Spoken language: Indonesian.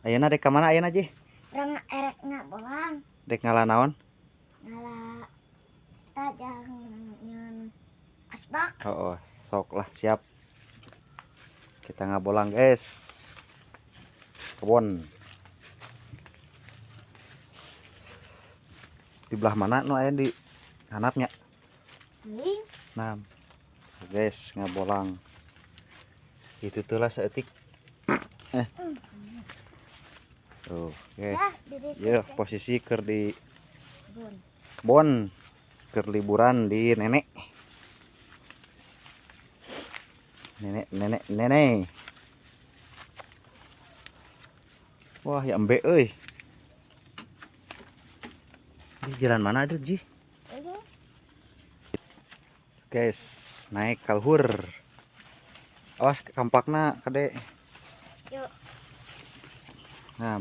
Ayeuna dek ka mana ayeuna Ji? Rang erek bolang. Dek ngalah naon? Ngala tajang nyeun asbak. Oh, sok lah siap. Kita ngabolang guys. Kebon. Di belah mana nu aya di hanapnya? Nih, Nah, guys ngabolang. Itu tuh lah seetik. Tuh, guys. ya diri Ya, posisi keur di bun. kebon. Keur liburan di nenek. Nenek. Wah, ya embe euy. Di jalan mana aduh, Ji? Ini Guys, naik kalhur. Awas kampakna kade. yuk. Nah.